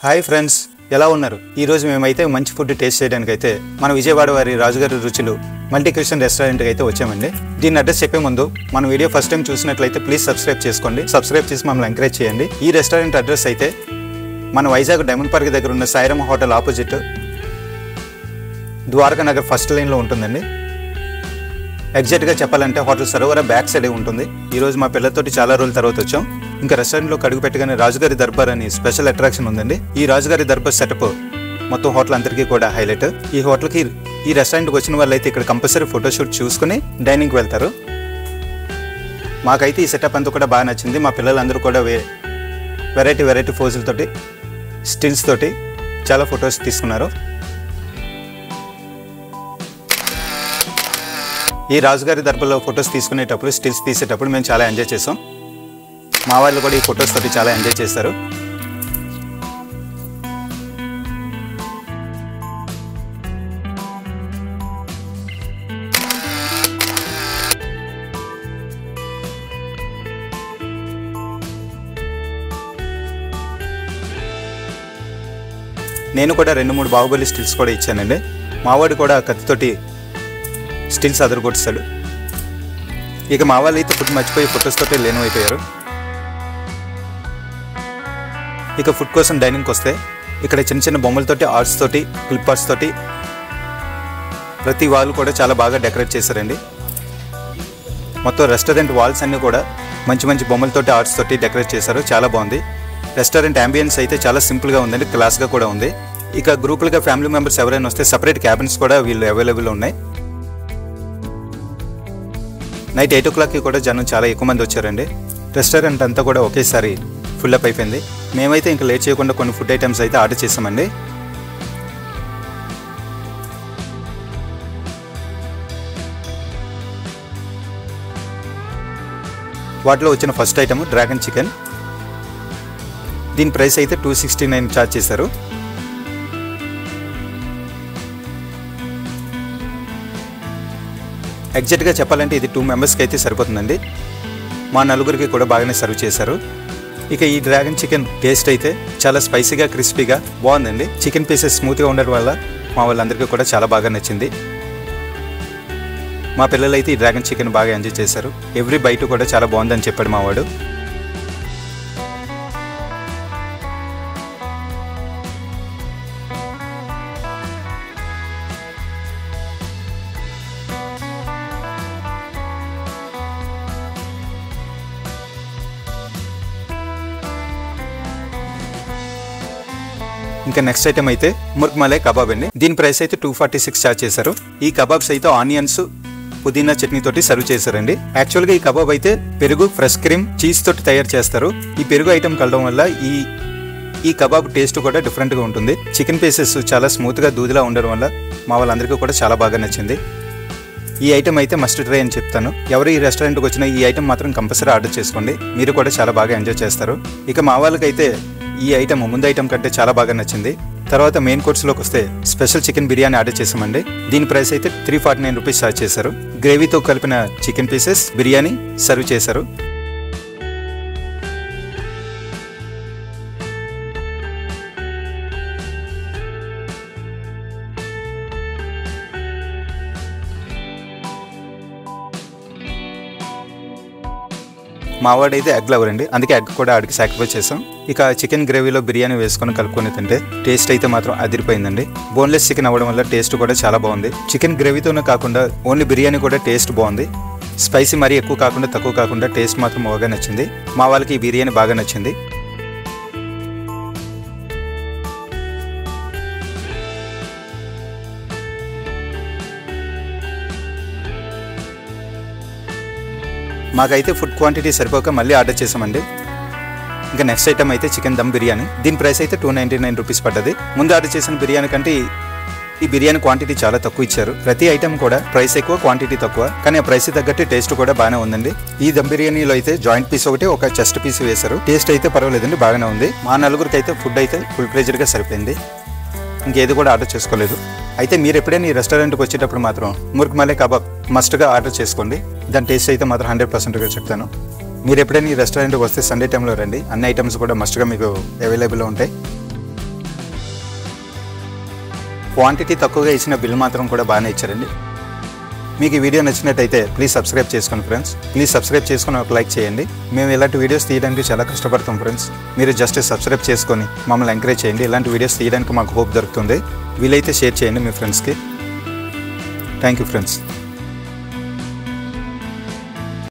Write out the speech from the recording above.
Hi friends, ఎలా ఉన్నారు? ఈ రోజు మేమైతే మంచి ఫుడ్ టేస్ట్ చేయడానికి అయితే మన విజయవాడ వారి రాజుగారి రుచులు మల్టీ క్యూషన్ రెస్టారెంట్కి అయితే వచ్చామండి. దీని అడ్రస్ చెప్పే ముందు మన వీడియో ఫస్ట్ టైం చూసినట్లయితే ప్లీజ్ సబ్స్క్రైబ్ చేసుకోండి. సబ్స్క్రైబ్ చేసి మమ్మల్ని ఎంకరేజ్ చేయండి. ఈ రెస్టారెంట్ అడ్రస్ అయితే మన వైజాగ్ డైమండ్ పార్క్ దగ్గర ఉన్న Sairama hotel opposite Dwaraka Nagar first లైన్లో ఉంటుందండి. ఎగ్జాక్ట్గా చెప్పాలంటే హోటల్ సరోవర బ్యాక్ సైడే ఉంటుంది. ఈరోజు మా పిల్లలతోటి చాలా రోజుల తర్వాత వచ్చాం. ఇంకా రెస్టారెంట్లోకి అడుగు పెట్టగానే రాజుగారి దర్బార్ అని స్పెషల్ అట్రాక్షన్ ఉందండి. ఈ రాజుగారి దర్బార్ సెటప్ మొత్తం హోటల్ అందరికీ కూడా హైలైట్. ఈ హోటల్కి ఈ రెస్టారెంట్కి వచ్చిన వాళ్ళు అయితే ఇక్కడ కంపల్సరీ ఫోటోషూట్ చూసుకుని డైనింగ్కి వెళ్తారు. మాకైతే ఈ సెటప్ అంతా కూడా బాగా నచ్చింది. మా పిల్లలందరూ కూడా వెరైటీ ఫోజులతోటి స్టిల్స్ తోటి చాలా ఫొటోస్ తీసుకున్నారు. ఈ రాజుగారి దర్బార్లో ఫొటోస్ తీసుకునేటప్పుడు స్టిల్స్ తీసేటప్పుడు మేము చాలా ఎంజాయ్ చేసాం. మా వాళ్ళు కూడా ఈ ఫొటోస్ తోటి చాలా ఎంజాయ్ చేస్తారు. నేను కూడా 2-3 బాహుబలి స్టిల్స్ కూడా ఇచ్చానండి. మావాడు కూడా కత్తితోటి స్టిల్స్ అదరగొట్టాడు. ఇక మా వాళ్ళు అయితే ఫుడ్ మర్చిపోయి ఫొటోస్ తోటి లేనైపోయారు. ఇక ఫుడ్ కోసం డైనింగ్కి వస్తే ఇక్కడ చిన్న బొమ్మలతోటి ఆర్ట్స్ తోటి క్లిప్ ఆర్ట్స్ తోటి ప్రతి వాళ్ళు కూడా చాలా బాగా డెకరేట్ చేశారండి. మొత్తం రెస్టారెంట్ వాల్స్ అన్నీ కూడా మంచి బొమ్మలతోటి ఆర్ట్స్ తోటి డెకరేట్ చేశారు. చాలా బాగుంది. రెస్టారెంట్ అంబియన్స్ అయితే చాలా సింపుల్గా ఉందండి, క్లాస్గా కూడా ఉంది. ఇక గ్రూపులుగా ఫ్యామిలీ మెంబర్స్ ఎవరైనా వస్తే సపరేట్ క్యాబిన్స్ కూడా వీళ్ళు అవైలబుల్ ఉన్నాయి. నైట్ 8 o'clockకి కూడా జనం చాలా ఎక్కువ మంది వచ్చారండి. రెస్టారెంట్ అంతా కూడా ఒకేసారి ఫుల్ అప్ అయిపోయింది. మేమైతే ఇంకా లేట్ చేయకుండా కొన్ని ఫుడ్ ఐటమ్స్ అయితే ఆర్డర్ చేసామండి. వాటిలో వచ్చిన ఫస్ట్ ఐటమ్ డ్రాగన్ చికెన్. దీని ప్రైస్ అయితే 269 ఛార్జ్ చేశారు. ఎగ్జాక్ట్గా చెప్పాలంటే ఇది 2 మెంబర్స్కి అయితే సరిపోతుందండి. మా నలుగురికి కూడా బాగానే సర్వ్ చేశారు. ఇక ఈ డ్రాగన్ చికెన్ టేస్ట్ అయితే చాలా స్పైసీగా క్రిస్పీగా బాగుందండి. చికెన్ పీసెస్ స్మూత్గా ఉండడం వల్ల మా వాళ్ళందరికీ కూడా చాలా బాగా నచ్చింది. మా పిల్లలు అయితే ఈ డ్రాగన్ చికెన్ బాగా ఎంజాయ్ చేశారు. ఎవ్రీ బైట్ కూడా చాలా బాగుందని చెప్పాడు మావాడు. ఇంకా నెక్స్ట్ ఐటమ్ అయితే ముర్గ్ మలై కబాబ్ అండి. దీని ప్రైస్ అయితే 246 ఛార్జ్ చేశారు. ఈ కబాబ్స్ అయితే ఆనియన్స్ పుదీనా చట్నీ తోటి సర్వ్ చేశారండి. యాక్చువల్గా ఈ కబాబ్ అయితే పెరుగు, ఫ్రెష్ క్రీమ్, చీజ్ తోటి తయారు చేస్తారు. ఈ పెరుగు ఐటమ్ కలవడం వల్ల ఈ కబాబ్ టేస్ట్ కూడా డిఫరెంట్గా ఉంటుంది. చికెన్ పీసెస్ చాలా స్మూత్గా దూదిలా ఉండడం వల్ల మా వాళ్ళందరికీ కూడా చాలా బాగా నచ్చింది. ఈ ఐటమ్ అయితే మస్ట్ ట్రై అని చెప్తాను. ఎవరు ఈ రెస్టారెంట్కి వచ్చినా ఈ ఐటమ్ మాత్రం కంపల్సరీ ఆర్డర్ చేసుకోండి. మీరు కూడా చాలా బాగా ఎంజాయ్ చేస్తారు. ఇక మా వాళ్ళకైతే ఈ ఐటమ్ ముందు ఐటమ్ కంటే చాలా బాగా నచ్చింది. తర్వాత మెయిన్ కోర్స్లోకి వస్తే స్పెషల్ చికెన్ బిర్యానీ ఆర్డర్ చేసామండి. దీని ప్రైస్ అయితే 349 రూపీస్ ఛార్జ్ చేశారు. గ్రేవీతో కలిపిన చికెన్ పీసెస్ బిర్యానీ సర్వ్ చేశారు. మావాడైతే ఎగ్ లవర్ అండి, అందుకే ఎగ్ కూడా ఆడికి సాక్రిఫైస్ చేసాం. ఇక చికెన్ గ్రేవీలో బిర్యానీ వేసుకొని కలుపుకొని తింటే టేస్ట్ అయితే మాత్రం అదిరిపోయిందండి. బోన్లెస్ చికెన్ అవ్వడం వల్ల టేస్ట్ కూడా చాలా బాగుంది. చికెన్ గ్రేవీతోనే కాకుండా ఓన్లీ బిర్యానీ కూడా టేస్ట్ బాగుంది. స్పైసీ మరీ ఎక్కువ కాకుండా తక్కువ కాకుండా టేస్ట్ మాత్రం బాగా నచ్చింది. మా వాళ్ళకి ఈ బిర్యానీ బాగా నచ్చింది. మాకైతే ఫుడ్ క్వాంటిటీ సరిపోక మళ్ళీ ఆర్డర్ చేసామండి. ఇంకా నెక్స్ట్ ఐటమ్ అయితే చికెన్ దమ్ బిర్యానీ. దీని ప్రైస్ అయితే 299 రూపీస్ పడ్డది. ముందు ఆర్డర్ చేసిన బిర్యానీ కంటే ఈ బిర్యానీ క్వాంటిటీ చాలా తక్కువ ఇచ్చారు. ప్రతి ఐటమ్ కూడా ప్రైస్ ఎక్కువ, క్వాంటిటీ తక్కువ, కానీ ఆ ప్రైస్ తగ్గట్టు టేస్ట్ కూడా బాగానే ఉందండి. ఈ దమ్ బిర్యానీలో అయితే జాయింట్ పీస్ ఒకటి, ఒక చెస్ట్ పీస్ వేశారు. టేస్ట్ అయితే పర్వాలేదండి, బాగానే ఉంది. మా నలుగురికి అయితే ఫుడ్ అయితే ఫుల్ ప్లేజర్గా సరిపోయింది. ఇంకేది కూడా ఆర్డర్ చేసుకోలేదు. అయితే మీరు ఎప్పుడైనా ఈ రెస్టారెంట్కి వచ్చేటప్పుడు మాత్రం ముర్గ్ మలై కబాబ్ మస్ట్గా ఆర్డర్ చేసుకోండి. దాని టేస్ట్ అయితే మాత్రం 100%గా చెప్తాను. మీరు ఎప్పుడైనా ఈ రెస్టారెంట్కి వస్తే సండే టైంలో రండి. అన్ని ఐటమ్స్ కూడా మస్ట్గా మీకు అవైలబుల్లో ఉంటాయి. క్వాంటిటీ తక్కువగా ఇచ్చిన బిల్ మాత్రం కూడా బాగానే ఇచ్చారండి. మీకు ఈ వీడియో నచ్చినట్టయితే ప్లీజ్ సబ్స్క్రైబ్ చేసుకోండి ఫ్రెండ్స్. ప్లీజ్ సబ్స్క్రైబ్ చేసుకొని ఒక లైక్ చేయండి. మేము ఇలాంటి వీడియోస్ తీయడానికి చాలా కష్టపడతాం ఫ్రెండ్స్. మీరు జస్ట్ సబ్స్క్రైబ్ చేసుకొని మమ్మల్ని ఎంకరేజ్ చేయండి. ఇలాంటి వీడియోస్ తీయడానికి మాకు హోప్ దొరుకుతుంది. వీలైతే షేర్ చేయండి మీ ఫ్రెండ్స్కి. Thank you friends.